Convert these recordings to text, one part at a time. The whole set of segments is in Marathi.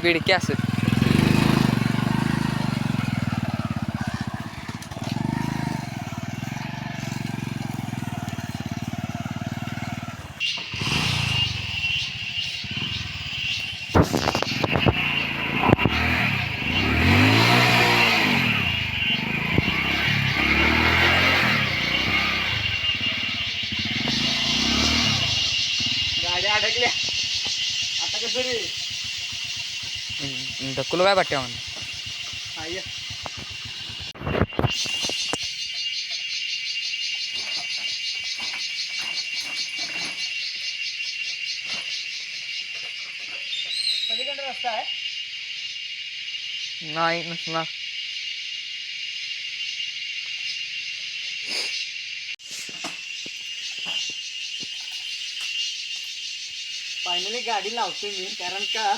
बिडके असत. गाड्या अडकल्या आता कसं रे. ढकलू काय पाट्या म्हणून. हाय पलीकडे रस्ता आहे. नाही नसणार. फायनली गाडी लावतोय मी, कारण का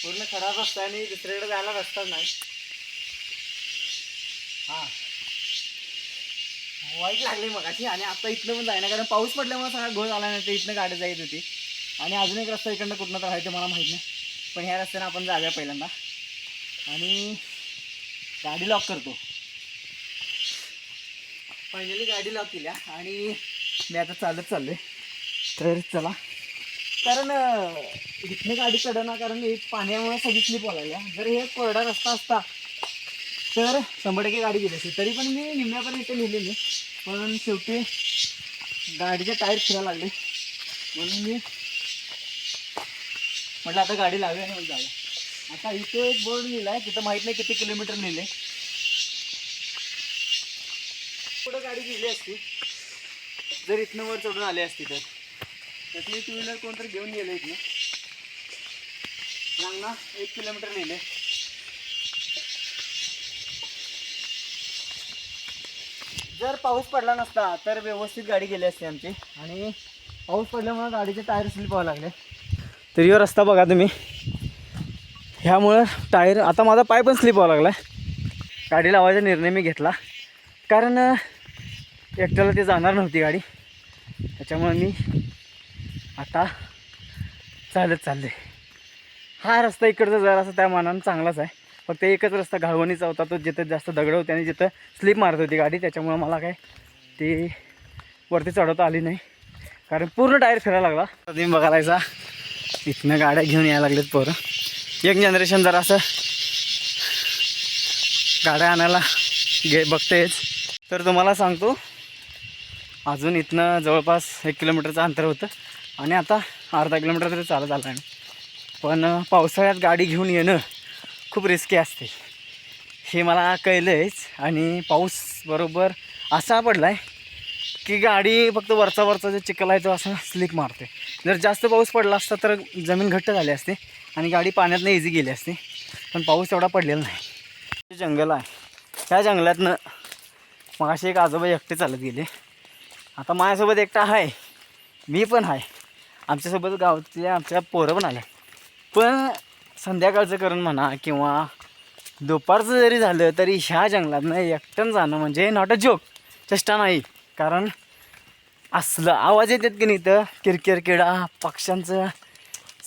पूर्ण खराब रस्ता आहे आणि दुसरीकडे जायला रस्ता नाही. हा वाईट लागली मगाशी. आणि आता इथनं पण जायना, कारण पाऊस पडल्यामुळे सगळा घोळ झाला नाही. तर इथनं गाडी जायत होती आणि अजून एक रस्ता इकडनं कुठनं तर आहे ते मला माहीत नाही. पण ह्या रस्त्याने आपण जाऊया पहिल्यांदा आणि गाडी लॉक करतो. फायनली गाडी लॉक केल्या आणि मी आता चालत चाललोय. तर चला, कारण इथनं गाडी चढना, कारण हे पाण्यामुळे सगळी स्लिप व्हायला. जर हे कोरडा रस्ता असता तर 100% गाडी गेली असते. तरी पण मी निम्म्यापर्यंत इथे लिहिलेली, पण शेवटी गाडीचे टायर फिरायला लागले म्हणून मी म्हटलं आता गाडी लावूया आणि मग जाऊया. आता इथे एक बोर्ड लिहिला आहे, तिथं माहीत नाही किती किलोमीटर लिहिले. पुढं गाडी गेली असती जर इथनं वर चढून आली असती तर. त्यातली 2 व्हीलर कोणतरी घेऊन गेलं इथनं. सांग ना 1 किलोमीटर लिहिले. जर पाऊस पडला नसता तर व्यवस्थित गाडी गेली असती आमची. आणि पाऊस पडल्यामुळे गाडीचे टायर स्लिप व्हायला लागले. तर ह्यो रस्ता बघा तुम्ही, ह्यामुळं टायर, आता माझा पाय पण स्लिप व्हायला लागला आहे. गाडी लावायचा निर्णय मी घेतला, कारण एकट्याला ते जाणार नव्हती गाडी. त्याच्यामुळे मी आता चालत चालले. हा रस्ता इकडचा जरासा त्या मानानं चांगलाच आहे. फक्त एकच रस्ता घाळवणीचा होता, तो जिथं जास्त दगड होते आणि जिथं स्लिप मारत होती गाडी. त्याच्यामुळं मला काय ते वरती चढवता आली नाही, कारण पूर्ण टायर फिरायला लागला. तुम्ही बघायचा इथनं गाड्या घेऊन यायला लागलेत पोरं. यंग जनरेशन जरा असं गाड्या आणायला बघतेच. तर तुम्हाला सांगतो, अजून इथनं जवळपास 1 किलोमीटरचं अंतर होतं आणि आता अर्धा किलोमीटर तरी चालत आलं आहे. पण पावसाळ्यात गाडी घेऊन येणं खूप रिस्की असते, हे मला कळलं आहेच. आणि पाऊस बरोबर असा पडला आहे की गाडी फक्त वरचा जो चिखल आहे तो असं स्लिप मारते. जर जास्त पाऊस पडला असता तर जमीन घट्ट झाली असते आणि गाडी पाण्यातनं इझी गेली असते. पण पाऊस एवढा पडलेला नाही. जंगल आहे, त्या जंगलातनं मग असे एक आजोबा एकटे चालत गेले. आता माझ्यासोबत एकटा आहे, मी पण आहे, आमच्यासोबत गावातल्या आमच्या पोरं पण आल्या. पण संध्याकाळचं करून म्हणा किंवा दुपारचं जरी झालं तरी ह्या जंगलातनं एकटं जाणं म्हणजे नॉट अ जोक, चेष्टा नाही. कारण असलं आवाज येतात की नाही, तर किरकिर किडा पक्ष्यांचं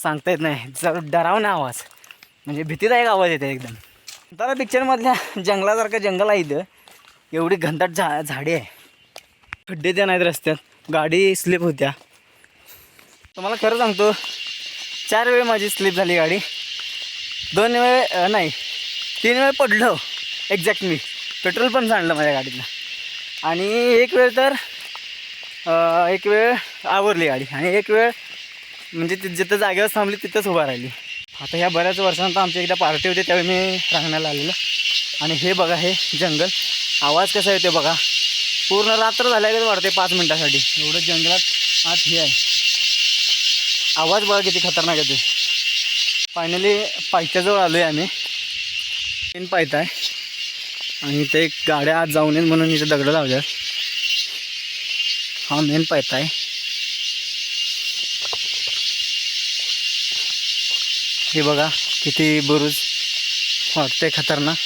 सांगता येत नाही. जर डरावना आवाज, म्हणजे भीतीदायक आवाज येते एकदम. तर पिक्चरमधल्या जंगलासारखं जंगल आहे इथं. एवढी घनदाट झाडे आहे, खड्डे त्या नाहीत रस्त्यात, गाडी स्लिप होत्या. तुम्हाला खरं सांगतो, 4 वेळ माझी स्लिप झाली गाडी. 2 वेळ नाही 3 वेळ पडलो एक्झॅक्ट. मी पेट्रोल पण सांडलं माझ्या गाडीतलं. आणि एक वेळ आवरली गाडी आणि एक वेळ म्हणजे जिथं जागेवर थांबली तिथंच उभा राहिली. आता ह्या बऱ्याच वर्षानंतर आमच्या एकदा पार्टी होते त्यावेळी मी रांगणाला आलेलं. आणि हे बघा, हे जंगल, आवाज कसा येतो बघा. पूर्ण रात्र झाल्याकडे वाढते 5 मिनटासाठी. एवढं जंगलात आत हे आहे, आवाज बघा किती खतरनाक येते. फायनली पायथ्याजवळ आलो आहे आम्ही. मेन पायथा आहे आणि इथे एक गाड्या आत जाऊ नयेत म्हणून इथे दगडं लावल्यात. हा मेन पायथा आहे. हे बघा किती बुरुज वाटते खतरनाक.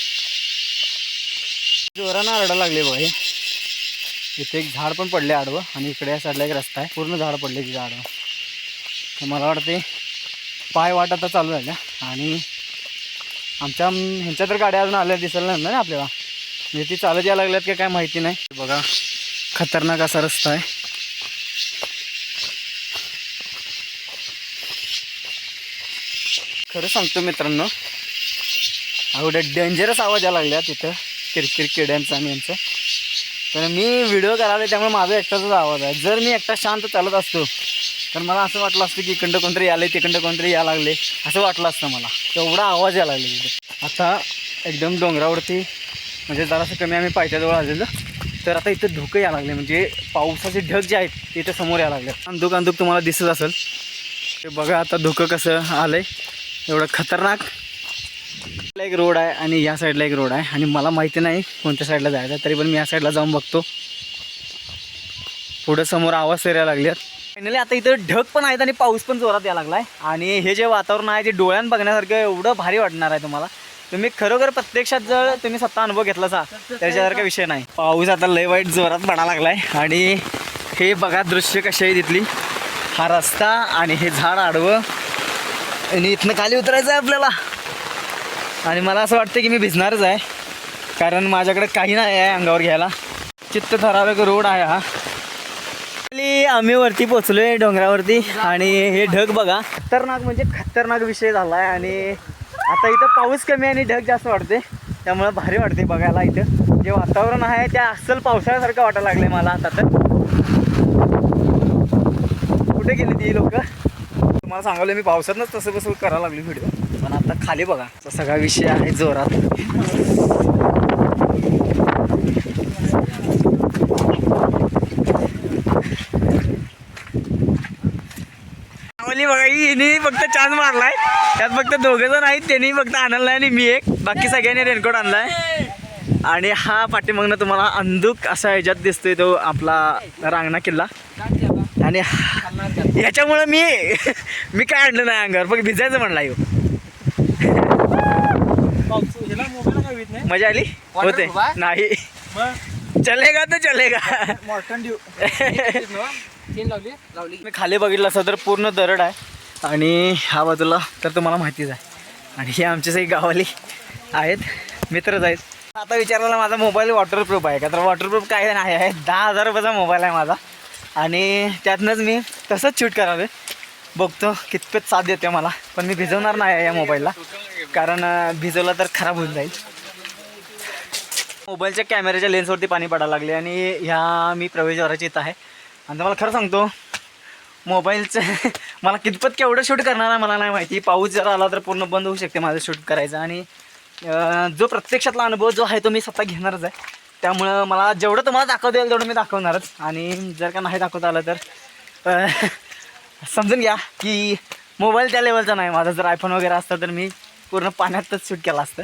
जोरानं आरडा लागले बघा. हे इथे एक झाड पण पडले आडवं आणि इकडे या साईडला एक रस्ता आहे, पूर्ण झाड पडले तिथे आडवं. तर मला वाटते पाय वाट आता चालू झाल्या आणि ह्यांच्या तर गाड्या अजून आल्या दिसायला नाही ना आपल्याला, म्हणजे ती चालत यायला लागल्यात की काय माहिती नाही. बघा खतरनाक असा रस्ता आहे. खरं सांगतो मित्रांनो, एवढं डेंजरस आवाज यायला लागल्या तिथं किरकिर किड्यांचा आणि यांचा. तर मी व्हिडिओ करायला त्यामुळे माझा एकटाचाच आवाज आहे. जर मी एकटा शांत चालत असतो तर मला असं वाटलं असतं की इकडं कोणतरी यायला तिकडं कोणतरी यायला लागले असं वाटलं असतं मला. एवढा आवाज यायला लागले तिथे. आता एकदम डोंगरावरती म्हणजे जरासं कमी आम्ही पायथ्याजवळ आलेलं, तर आता इथं धुकं यायला लागले. म्हणजे पावसाचे ढग जे आहेत ते इथं समोर यायला लागले. अंधुक तुम्हाला दिसत असेल ते बघा. आता धुकं कसं आलं आहे एवढं खतरनाक. एक रोड आहे आणि या साईडला एक रोड आहे आणि मला माहिती नाही कोणत्या साईडला जायचं, तरी पण मी या साईडला जाऊन बघतो. पुढं समोर आवाज यायला लागल्यात. फायनली आता इथं ढग पण आहेत आणि पाऊस पण जोरात यायला लागला आहे. आणि हे जे वातावरण आहे ते डोळ्यानं बघण्यासारखं एवढं भारी वाटणार आहे तुम्हाला. तुम्ही खरोखर प्रत्यक्षात जर तुम्ही स्वतः अनुभव घेतलासा त्याच्यासारखा विषय नाही. पाऊस आता लय वाईट जोरात पडायला लागला आहे आणि हे बघा दृश्य कशी आहे तिथली. हा रस्ता आणि हे झाड आडवं आणि इथनं खाली उतरायचं आहे आपल्याला. आणि मला असं वाटतं की मी भिजणारच आहे, कारण माझ्याकडे काही नाही आहे अंगावर घ्यायला. चित्त ठराविक रोड आहे हा. आम्ही वरती पोचलो आहे डोंगरावरती आणि हे ढग बघा खतरनाक म्हणजे खतरनाक विषय झाला आहे. आणि आता इथं पाऊस कमी आणि ढग जास्त वाढते त्यामुळं भारी वाटते बघायला. इथं जे वातावरण आहे त्या अस्सल पावसाळ्यासारखं वाटायला लागलं आहे मला आता. तर कुठे गेली ती लोक तुम्हाला सांगायला मी पावसातच तसं कसं करायला लागलो व्हिडिओ. पण आता खाली बघा सगळा विषय आहे जोरात. बघा हिने फक्त चान्स मारलाय, त्यात फक्त दोघं जण आहेत, त्यांनी फक्त आणलाय आणि मी एक, बाकी सगळ्यांनी रेनकोट आणलाय. आणि हा पाठीमागनं तुम्हाला अंधुक असा ह्याच्यात दिसतोय तो आपला रांगणा किल्ला. आणि ह्याच्यामुळं मी काय आणलं नाही अंगावर, फक्त भिजायचं म्हणला येऊ. मजा आली होते नाही चलेगा तर चलेगा. मी खाली बघितलं असं तर पूर्ण दरड आहे आणि ह्या बाजूला तर तुम्हाला माहितीच आहे. आणि हे आमचे सगळे गावाली आहेत, मित्रच आहेत. आता विचारलेला माझा मोबाईल वॉटरप्रूफ आहे का, तर वॉटरप्रूफ काय नाही आहे. 10,000 रुपयाचा मोबाईल आहे माझा आणि त्यातनंच मी तसंच शूट करावे. बघतो कितपत साथ देते मला, पण मी भिजवणार नाही आहे या मोबाईलला, कारण भिजवला तर खराब होऊन जाईल. मोबाईलच्या कॅमेऱ्याच्या लेन्सवरती पाणी पडायला लागले आणि ह्या मी प्रवेशद्वाराची इथं आहे. आणि तुम्हाला खरं सांगतो मोबाईलचं मला कितपत केवढं शूट करणार आहे मला नाही माहिती. पाऊस जर आला तर पूर्ण बंद होऊ शकते माझं शूट करायचं. आणि जो प्रत्यक्षातला अनुभव जो आहे तो मी स्वतः घेणारच आहे. त्यामुळं मला जेवढं तुम्हाला दाखवता येईल तेवढं मी दाखवणारच. आणि जर का नाही दाखवता आलं तर समजून घ्या की मोबाईल त्या लेवलचा नाही माझा. जर आयफोन वगैरे असतं तर मी पूर्ण पाण्यातच शूट केला असतं.